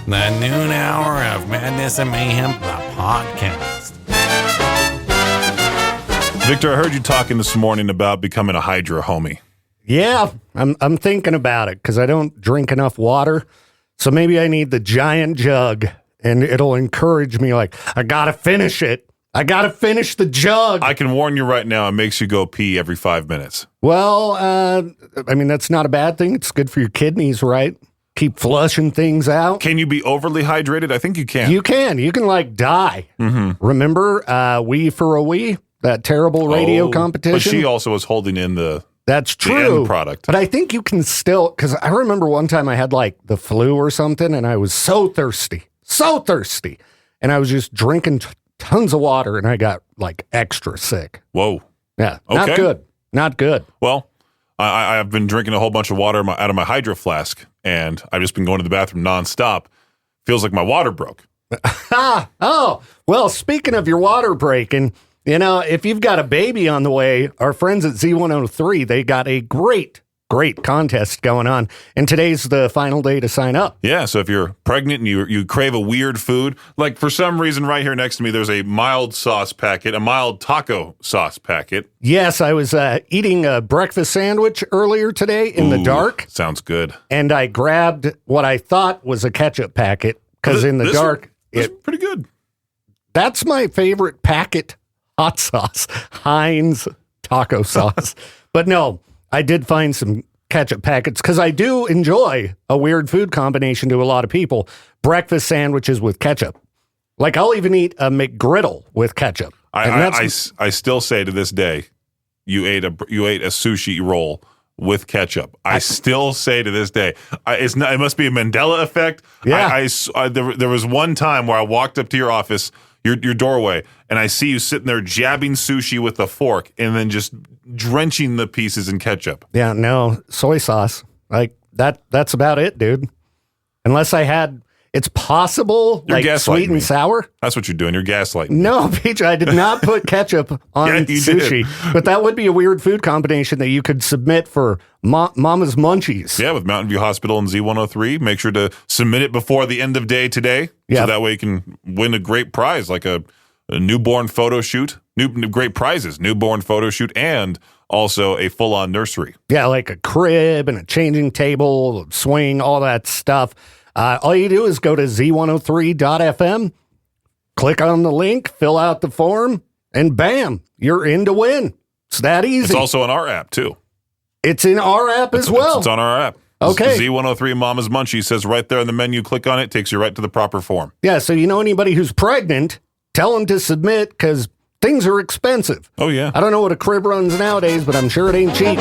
The noon hour of Madness and Mayhem, the podcast. Victor, I heard you talking this morning about becoming a Hydra homie. Yeah, I'm thinking about it because I don't drink enough water. So maybe I need the giant jug, and it'll encourage me like, I got to finish it. I got to finish the jug. I can warn you right now, it makes you go pee every 5 minutes. Well, I mean, that's not a bad thing. It's good for your kidneys, right? Keep flushing things out. Can you be overly hydrated? I think you can. You can. You can like die. Mm-hmm. Remember We for a We? That terrible radio competition? But she also was holding in That's true. the end product. But I think you can still, because I remember one time I had like the flu or something, and I was so thirsty. And I was just drinking tons of water, and I got like extra sick. Whoa. Yeah. Okay. Not good. Well, I've been drinking a whole bunch of water out of my Hydro flask, and I've just been going to the bathroom nonstop. Feels like my water broke. Oh, well, speaking of your water breaking, you know, if you've got a baby on the way, our friends at Z103, they got a great contest going on. And today's the final day to sign up. Yeah, so if you're pregnant and you crave a weird food, like for some reason right here next to me, there's a mild sauce packet, a mild taco sauce packet. Yes, I was eating a breakfast sandwich earlier today in the dark. Sounds good. And I grabbed what I thought was a ketchup packet because in the dark, it's pretty good. That's my favorite packet. Hot sauce, Heinz taco sauce. But no, I did find some ketchup packets because I do enjoy a weird food combination to a lot of people. Breakfast sandwiches with ketchup. Like I'll even eat a McGriddle with ketchup. I still say to this day, you ate a sushi roll with ketchup. I still say to this day, it must be a Mandela effect. Yeah. There was one time where I walked up to your office, your doorway, and I see you sitting there jabbing sushi with a fork and then just drenching the pieces in ketchup. Yeah, no, soy sauce. Like that's about it, dude. Unless I had, it's possible, You're like sweet and sour. That's what you're doing. You're gaslighting. No, Peach, I did not put ketchup on sushi. But that would be a weird food combination that you could submit for Mama's Munchies. Yeah, with Mountain View Hospital and Z103. Make sure to submit it before the end of day today. Yeah. So that way you can win a great prize, like a newborn photo shoot. Great prizes, newborn photo shoot, and also a full-on nursery. Yeah, like a crib and a changing table, swing, all that stuff. All you do is go to z103.fm, click on the link, fill out the form, and bam, you're in to win. It's that easy. It's also in our app, too. It's in our app as well. It's on our app. Okay. Z103 Mama's Munchie says right there in the menu, click on it, takes you right to the proper form. Yeah, so you know anybody who's pregnant, tell them to submit because things are expensive. Oh, yeah. I don't know what a crib runs nowadays, but I'm sure it ain't cheap.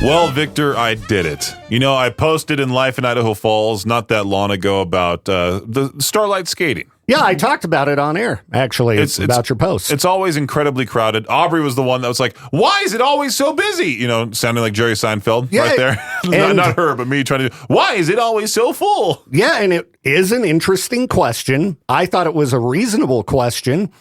Well, Victor, I did it. You know, I posted in Life in Idaho Falls not that long ago about the Starlight skating. Yeah, I talked about it on air, actually. It's about your post. It's always incredibly crowded. Aubrey was the one that was like, why is it always so busy? You know, sounding like Jerry Seinfeld right there. not her, but me trying to, why is it always so full? Yeah, and it is an interesting question. I thought it was a reasonable question.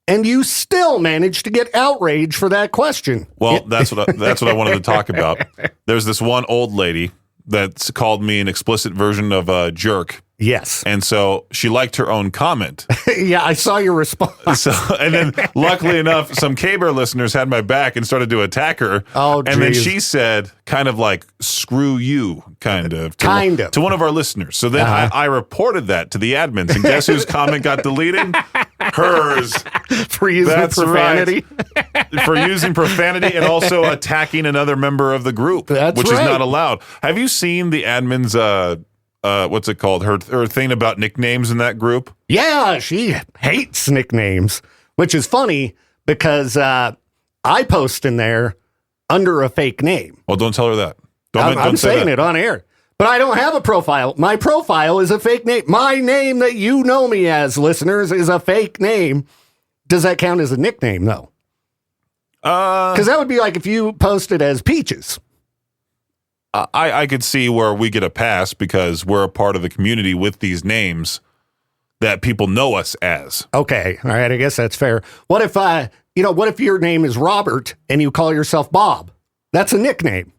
And you still managed to get outraged for that question. Well, that's what I wanted to talk about. There's this one old lady that's called me an explicit version of a jerk. Yes. And so she liked her own comment. Yeah, I saw your response. And then luckily enough, some K-Bear listeners had my back and started to attack her. Oh, and then she said, kind of like, screw you, to one of our listeners. So then I reported that to the admins. And guess whose comment got deleted? Hers. For using profanity. Right. For using profanity and also attacking another member of the group, which is not allowed. Have you seen the admin's what's it called? Her thing about nicknames in that group? Yeah, she hates nicknames, which is funny because I post in there under a fake name. Well, don't tell her that. I'm saying it on air. But I don't have a profile. My profile is a fake name. My name that you know me as, listeners, is a fake name. Does that count as a nickname, though? Because that would be like if you posted as Peaches. I could see where we get a pass because we're a part of the community with these names that people know us as. Okay. All right. I guess that's fair. What if your name is Robert and you call yourself Bob? That's a nickname.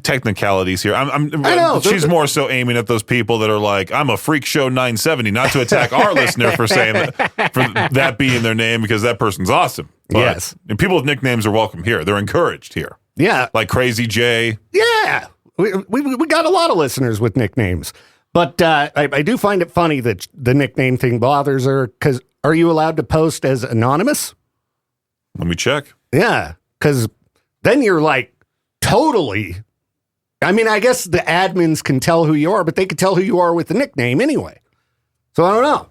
technicalities here. I know. She's more so aiming at those people that are like, I'm a Freak Show 970, not to attack our listener for saying that, for that being their name, because that person's awesome. But, yes. And people with nicknames are welcome here. They're encouraged here. Yeah. Like Crazy J. Yeah. We got a lot of listeners with nicknames. But I do find it funny that the nickname thing bothers her, because are you allowed to post as anonymous? Let me check. Yeah, because then you're like totally. I mean, I guess the admins can tell who you are, but they could tell who you are with the nickname anyway. So I don't know.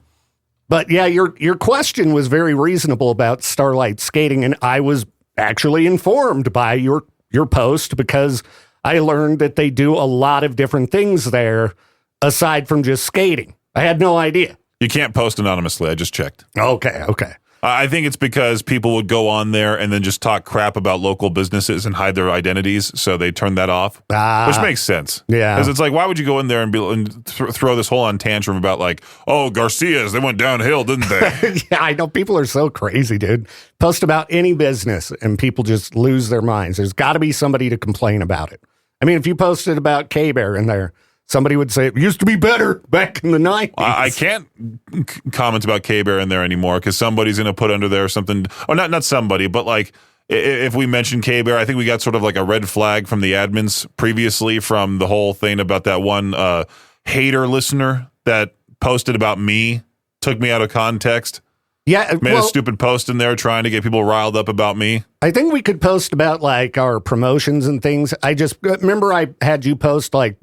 But yeah, your question was very reasonable about Starlight Skating, and I was actually informed by your post, because I learned that they do a lot of different things there aside from just skating. I had no idea. You can't post anonymously. I just checked. Okay. I think it's because people would go on there and then just talk crap about local businesses and hide their identities, so they turned that off, which makes sense. Yeah. Because it's like, why would you go in there and throw this whole on tantrum about like, oh, Garcia's, they went downhill, didn't they? Yeah, I know. People are so crazy, dude. Post about any business and people just lose their minds. There's got to be somebody to complain about it. I mean, if you posted about K-Bear in there, somebody would say it used to be better back in the 90s. I can't comment about K-Bear in there anymore, because somebody's going to put under there something. Or not somebody, but like if we mention K-Bear, I think we got sort of like a red flag from the admins previously from the whole thing about that one hater listener that posted about me, took me out of context. Yeah, made a stupid post in there trying to get people riled up about me. I think we could post about like our promotions and things. I just remember I had you post like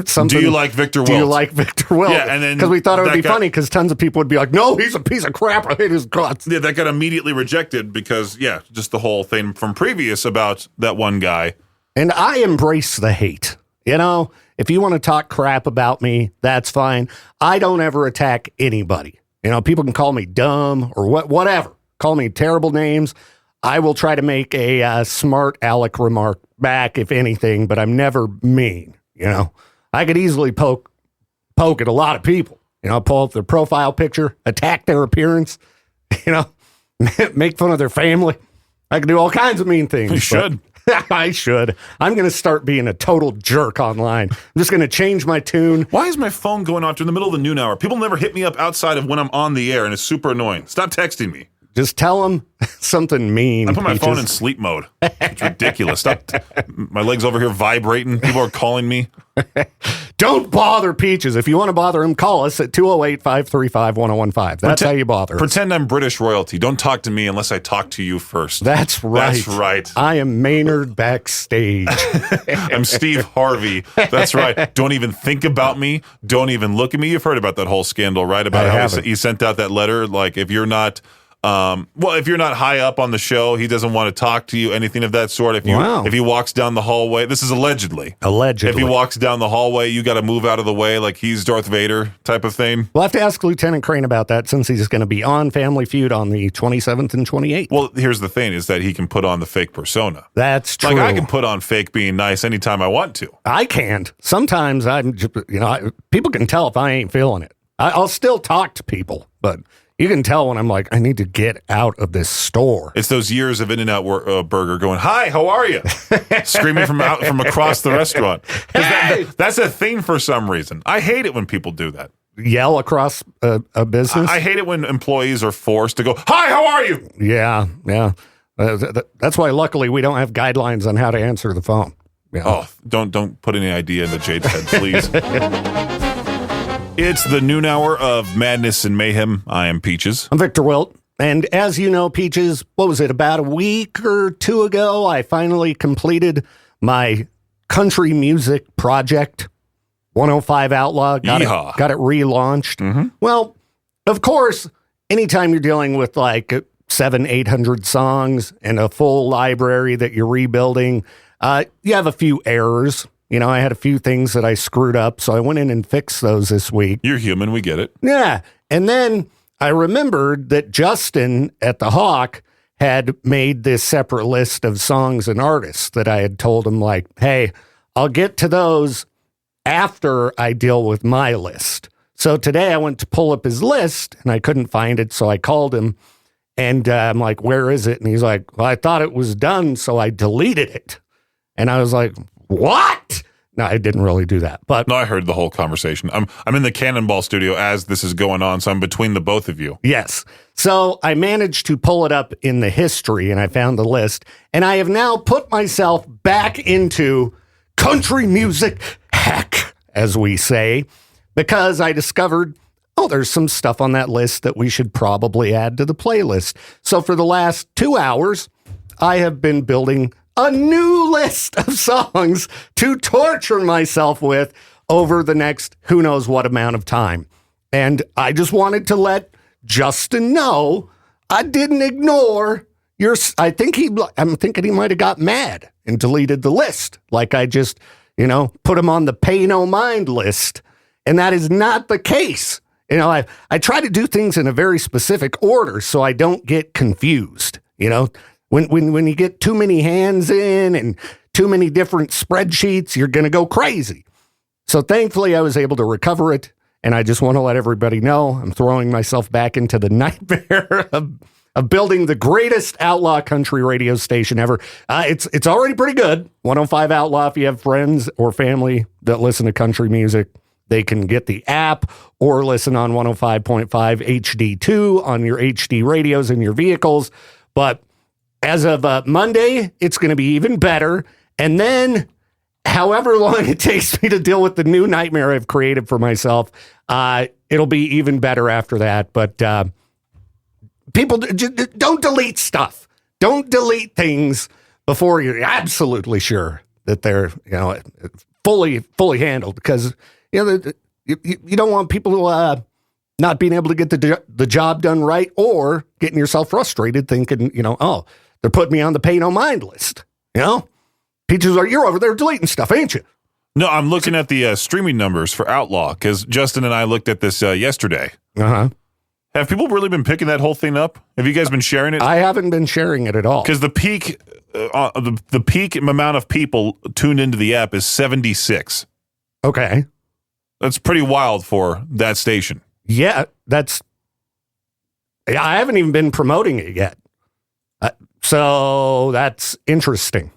something. Do you like Viktor Wilt? Do you like Viktor Wilt? Yeah, and then because we thought it would be funny, because tons of people would be like, "No, he's a piece of crap. I hate his guts." Yeah, that got immediately rejected because just the whole thing from previous about that one guy. And I embrace the hate. You know, if you want to talk crap about me, that's fine. I don't ever attack anybody. You know, people can call me dumb or whatever. Call me terrible names. I will try to make a smart aleck remark back, if anything, but I'm never mean. You know, I could easily poke at a lot of people. You know, pull up their profile picture, attack their appearance, you know, make fun of their family. I could do all kinds of mean things. You should. I should. I'm going to start being a total jerk online. I'm just going to change my tune. Why is my phone going off during the middle of the noon hour? People never hit me up outside of when I'm on the air, and it's super annoying. Stop texting me. Just tell them something mean. I put my phone in sleep mode. It's ridiculous. Stop. My leg's over here vibrating. People are calling me. Don't bother Peaches. If you want to bother him, call us at 208-535-1015. That's how you bother us. Pretend I'm British royalty. Don't talk to me unless I talk to you first. That's right. That's right. I am Maynard backstage. I'm Steve Harvey. That's right. Don't even think about me. Don't even look at me. You've heard about that whole scandal, right? About how he sent out that letter. Like, if you're not... if you're not high up on the show, he doesn't want to talk to you, anything of that sort. If he walks down the hallway, this is allegedly. If he walks down the hallway, you got to move out of the way like he's Darth Vader type of thing. We'll have to ask Lieutenant Crane about that, since he's going to be on Family Feud on the 27th and 28th. Well, here's the thing, is that he can put on the fake persona. That's true. Like, I can put on fake being nice anytime I want to. I can't. Sometimes people can tell if I ain't feeling it. I'll still talk to people, but... You can tell when I'm like, I need to get out of this store. It's those years of In-N-Out Burger going, "Hi, how are you?" Screaming from across the restaurant. Hey! That's a thing for some reason. I hate it when people do that. Yell across a business? I hate it when employees are forced to go, "Hi, how are you?" Yeah. That's why, luckily, we don't have guidelines on how to answer the phone. Yeah. Oh, don't put any idea into Jade's head, please. It's the noon hour of madness and mayhem. I am Peaches. I'm Viktor Wilt. And as you know, Peaches, what was it, about a week or two ago, I finally completed my country music project, 105 Outlaw. Got it relaunched. Mm-hmm. Well, of course, anytime you're dealing with like 700-800 songs and a full library that you're rebuilding, you have a few errors. You know, I had a few things that I screwed up, so I went in and fixed those this week. You're human, we get it. Yeah. And then I remembered that Justin at the Hawk had made this separate list of songs and artists that I had told him, like, hey, I'll get to those after I deal with my list. So today I went to pull up his list, and I couldn't find it, so I called him, and I'm like, where is it? And he's like, well, I thought it was done, so I deleted it. And I was like, what? No, I didn't really do that. But No, I heard the whole conversation. I'm in the Cannonball studio as this is going on, so I'm between the both of you. yes. So I managed to pull it up in the history, and I found the list. And I have now put myself back into country music heck, as we say, because I discovered, there's some stuff on that list that we should probably add to the playlist. So for the last 2 hours, I have been building a new list of songs to torture myself with over the next who knows what amount of time. And I just wanted to let Justin know I didn't ignore I'm thinking he might have got mad and deleted the list. Like I just, put him on the pay no mind list. And that is not the case. I try to do things in a very specific order so I don't get confused, When you get too many hands in and too many different spreadsheets, you're going to go crazy. So thankfully, I was able to recover it, and I just want to let everybody know I'm throwing myself back into the nightmare of building the greatest outlaw country radio station ever. It's already pretty good. 105 Outlaw, if you have friends or family that listen to country music, they can get the app or listen on 105.5 HD2 on your HD radios in your vehicles. But as of Monday, it's going to be even better. And then, however long it takes me to deal with the new nightmare I've created for myself, it'll be even better after that. But people, don't delete stuff. Don't delete things before you're absolutely sure that they're fully handled. Because you don't want people not being able to get the job done right, or getting yourself frustrated thinking, they're putting me on the pay no mind list. Peaches, you're over there deleting stuff, ain't you? No, I'm looking at the streaming numbers for Outlaw because Justin and I looked at this yesterday. Uh-huh. Have people really been picking that whole thing up? Have you guys been sharing it? I haven't been sharing it at all. Because the peak amount of people tuned into the app is 76. Okay. That's pretty wild for that station. Yeah, I haven't even been promoting it yet. So that's interesting.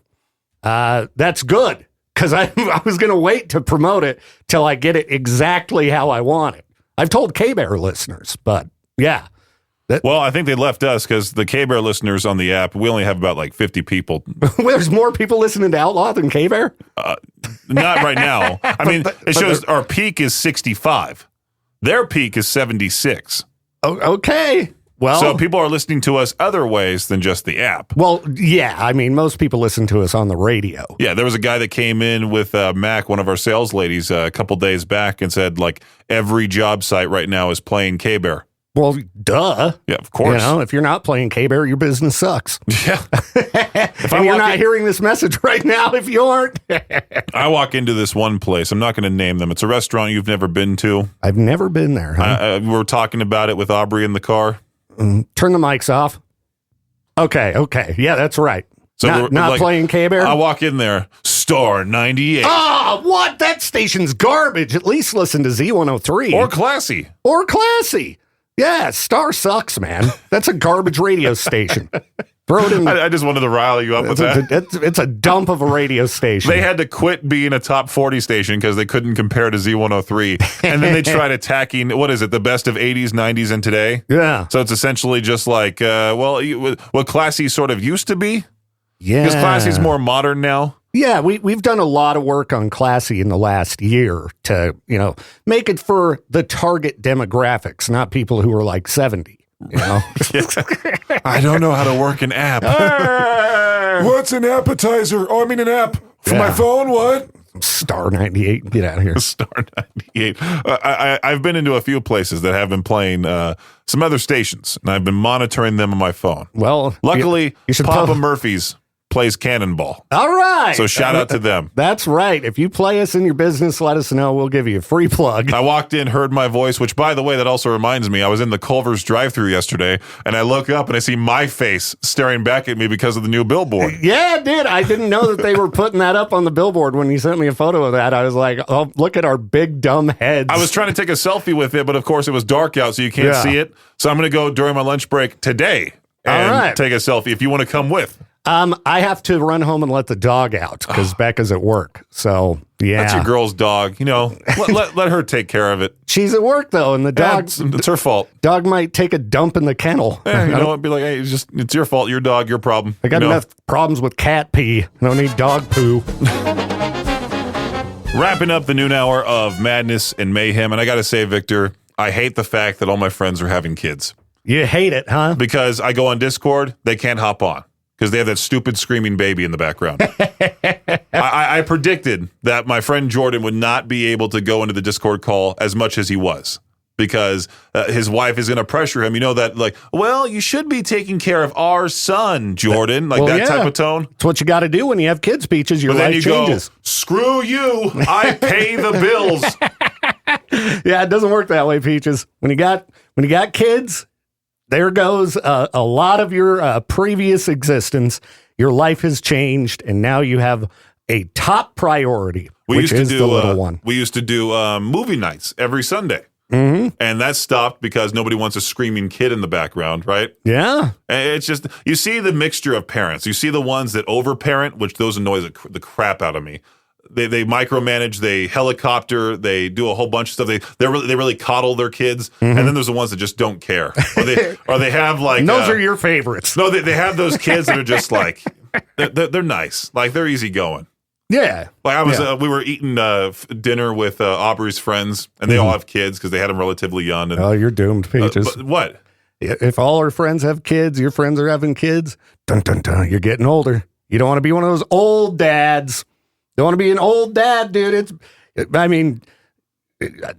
That's good, because I was going to wait to promote it till I get it exactly how I want it. I've told K-Bear listeners, but yeah. Well, I think they left us because the K-Bear listeners on the app, we only have about like 50 people. There's more people listening to Outlaw than K-Bear? Not right now. I mean, it shows our peak is 65. Their peak is 76. Oh, okay. Well, so people are listening to us other ways than just the app. Well, yeah. I mean, most people listen to us on the radio. Yeah, there was a guy that came in with Mac, one of our sales ladies, a couple days back, and said, like, every job site right now is playing K-Bear. Well, duh. Yeah, of course. If you're not playing K-Bear, your business sucks. Yeah. And you're not hearing this message right now if you aren't. I walk into this one place. I'm not going to name them. It's a restaurant you've never been to. I've never been there. Huh? We're talking about it with Aubrey in the car. Turn the mics off. Okay. Yeah, that's right. So not playing K-Bear? I walk in there, Star 98. Oh, what? That station's garbage. At least listen to Z103. Or Classy. Yeah, Star sucks, man. That's a garbage radio station. Throw it in. I just wanted to rile you up with that. It's a dump of a radio station. They had to quit being a top 40 station because they couldn't compare to Z103. And then they tried attacking, what is it, the best of 80s, 90s, and today? Yeah. So it's essentially just like, what Classy sort of used to be. Yeah. Because Classy's more modern now. Yeah, we've done a lot of work on Classy in the last year to, make it for the target demographics, not people who are like 70, I don't know how to work an app. What's an appetizer? Oh, I mean an app for my phone? What? Star 98, get out of here. Star 98. I've been into a few places that have been playing some other stations, and I've been monitoring them on my phone. Well, luckily, Papa Murphy's plays Cannonball. All right. So shout out to them. That's right. If you play us in your business, let us know. We'll give you a free plug. I walked in, heard my voice, which, by the way, that also reminds me, I was in the Culver's drive-thru yesterday, and I look up and I see my face staring back at me because of the new billboard. Yeah, it did. I didn't know that they were putting that up on the billboard. When you sent me a photo of that, I was like, oh, look at our big dumb heads. I was trying to take a selfie with it, but of course it was dark out, so you can't see it. So I'm going to go during my lunch break today and take a selfie if you want to come with. I have to run home and let the dog out because Becca's at work. So, yeah. That's your girl's dog. You know, let her take care of it. She's at work, though, and the dog... It's her fault. Dog might take a dump in the kennel. Yeah, you know what? Be like, hey, it's your fault. Your dog, your problem. I got enough problems with cat pee. I don't need dog poo. Wrapping up the noon hour of madness and mayhem. And I got to say, Victor, I hate the fact that all my friends are having kids. You hate it, huh? Because I go on Discord, they can't hop on because they have that stupid screaming baby in the background. I predicted that my friend Jordan would not be able to go into the Discord call as much as he was because his wife is going to pressure him. You know that, like, well, you should be taking care of our son, Jordan, like type of tone. It's what you got to do when you have kids, Peaches. Your life changes. Go, screw you. I pay the bills. Yeah, it doesn't work that way, Peaches. When you got kids, there goes a lot of your previous existence. Your life has changed, and now you have a top priority, which is the little one. We used to do movie nights every Sunday. Mm-hmm. And that stopped because nobody wants a screaming kid in the background, right? Yeah. And it's just, you see the mixture of parents. You see the ones that overparent, which those annoy the crap out of me. They micromanage, they helicopter, they do a whole bunch of stuff. They really coddle their kids, and then there's the ones that just don't care, or they have like and those are your favorites. No, they have those kids that are just like they're nice, like they're easygoing. Yeah, like we were eating dinner with Aubrey's friends, and they all have kids because they had them relatively young. And, oh, you're doomed, Peaches. What? If all our friends have kids, your friends are having kids. Dun dun dun. You're getting older. You don't want to be one of those old dads. Don't want to be an old dad, dude.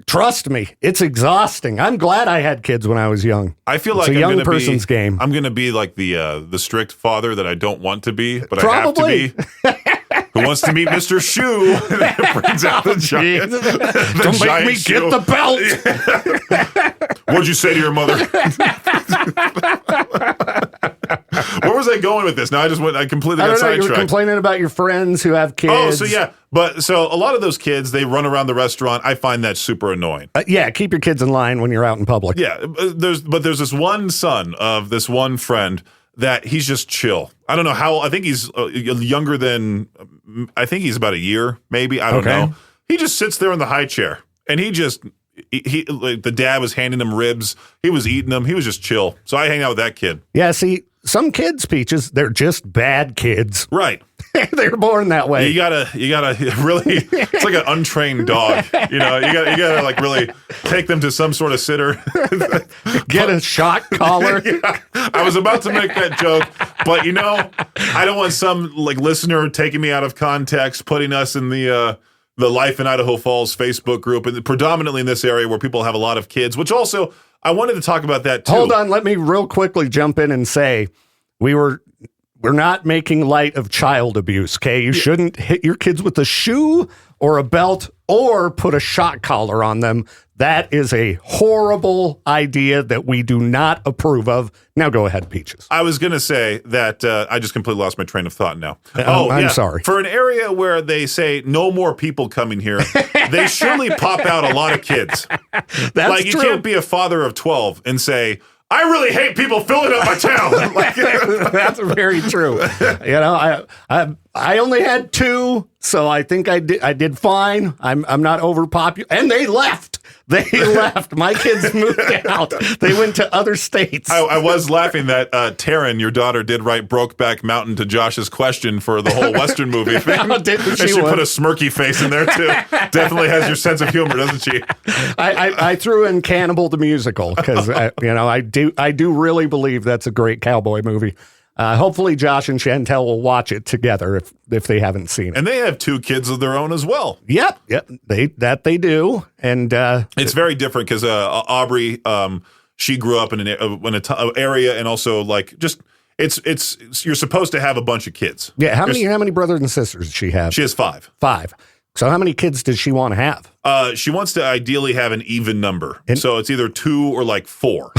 Trust me, it's exhausting. I'm glad I had kids when I was young. I feel it's like a young person's game. I'm going to be like the strict father that I don't want to be, but Probably. I have to be. Who wants to meet Mr. Shoe? Brings out the giant. Don't make me get the belt. What'd you say to your mother? Where was I going with this? Now I completely got sidetracked. You were complaining about your friends who have kids. Oh, so yeah. So a lot of those kids, they run around the restaurant. I find that super annoying. Yeah, keep your kids in line when you're out in public. Yeah, there's this one son of this one friend that he's just chill. I don't know how. I think he's younger than. I think he's about a year, maybe. I don't know. He just sits there in the high chair, and he like the dad was handing him ribs. He was eating them. He was just chill. So I hang out with that kid. Yeah, see, some kids, Peaches, they're just bad kids. Right. They're born that way. You gotta really. It's like an untrained dog. You know, you gotta like really take them to some sort of sitter. Get a shock collar. Yeah, I was about to make that joke, but I don't want some like listener taking me out of context, putting us in the Life in Idaho Falls Facebook group, and predominantly in this area where people have a lot of kids. Which also, I wanted to talk about that too. Hold on, let me real quickly jump in and say we're not making light of child abuse, okay? You shouldn't hit your kids with a shoe or a belt or put a shock collar on them. That is a horrible idea that we do not approve of. Now go ahead, Peaches. I was going to say that I just completely lost my train of thought now. I'm sorry. For an area where they say no more people coming here, they surely pop out a lot of kids. That's like, true. You can't be a father of 12 and say, I really hate people filling up my town. That's very true. I only had 2, so I think I did fine. I'm not overpopular, and they left. They left. My kids moved out. They went to other states. I was laughing that Taryn, your daughter, did write Brokeback Mountain to Josh's question for the whole Western movie thing. And she put a smirky face in there too. Definitely has your sense of humor, doesn't she? I threw in Cannibal the Musical because I do really believe that's a great cowboy movie. Hopefully Josh and Chantel will watch it together if they haven't seen it. And they have 2 kids of their own as well. Yep, they do. And it's very different because Aubrey, she grew up in an area, and also like just it's you're supposed to have a bunch of kids. Yeah, how many brothers and sisters does she have? She has 5. 5. So how many kids does she want to have? She wants to ideally have an even number. So it's either 2 or like 4.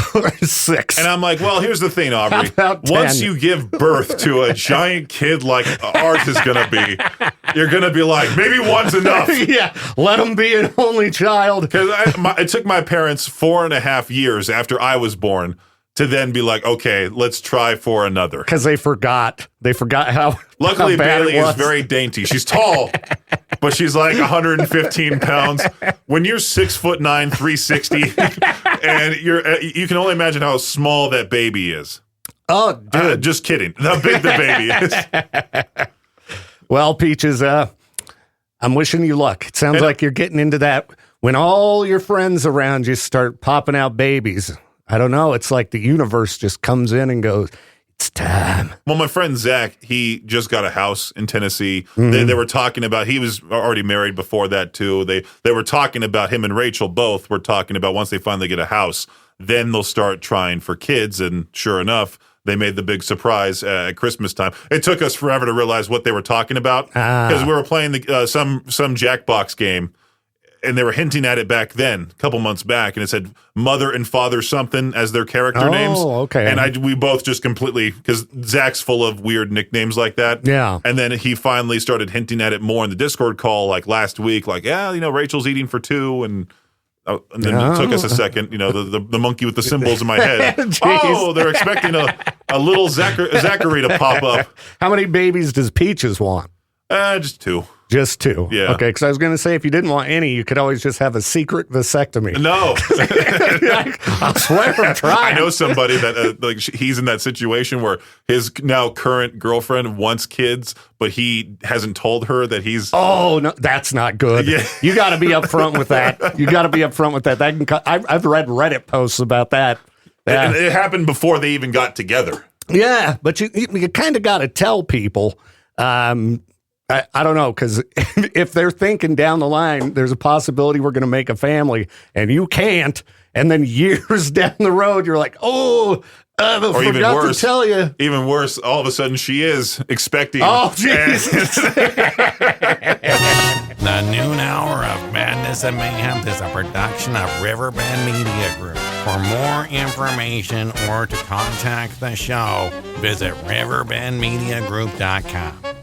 6. And I'm like, well, here's the thing, Aubrey. How about 10? Once you give birth to a giant kid like ours is going to be, you're going to be like, maybe 1's enough. Yeah, let him be an only child. Because it took my parents 4.5 years after I was born to then be like, okay, let's try for another. Because they forgot how. Luckily, how bad Bailey it is was. very dainty. She's tall, but she's like 115 pounds. When you're 6'9", 360, and you can only imagine how small that baby is. Oh, dude. Just kidding. How big the baby is. Well, Peaches, I'm wishing you luck. It sounds like you're getting into that when all your friends around you start popping out babies. I don't know. It's like the universe just comes in and goes, it's time. Well, my friend Zach, he just got a house in Tennessee. They were talking about, he was already married before that too. They were talking about, him and Rachel both were talking about once they finally get a house, then they'll start trying for kids. And sure enough, they made the big surprise at Christmas time. It took us forever to realize what they were talking about because we were playing some Jackbox game. And they were hinting at it back then, a couple months back, and it said mother and father something as their character names. Oh, okay. And we both just completely, because Zach's full of weird nicknames like that. Yeah. And then he finally started hinting at it more in the Discord call, like last week, like, yeah, Rachel's eating for two, and then it took us a second, the monkey with the symbols in my head. Oh, they're expecting a little Zachary to pop up. How many babies does Peaches want? Just two. Just two. Yeah. Okay, because I was going to say, if you didn't want any, you could always just have a secret vasectomy. No. I swear I'm trying. I know somebody that he's in that situation where his now current girlfriend wants kids, but he hasn't told her that he's... Oh, no, that's not good. Yeah. You got to be upfront with that. You got to be upfront with that. I've read Reddit posts about that. Yeah. And it happened before they even got together. Yeah, but you kind of got to tell people... I don't know, because if they're thinking down the line, there's a possibility we're going to make a family, and you can't, and then years down the road, you're like, oh, I forgot to tell you. Even worse, all of a sudden she is expecting. Oh, Jesus. The noon hour of Madness and Mayhem is a production of Riverbend Media Group. For more information or to contact the show, visit riverbendmediagroup.com.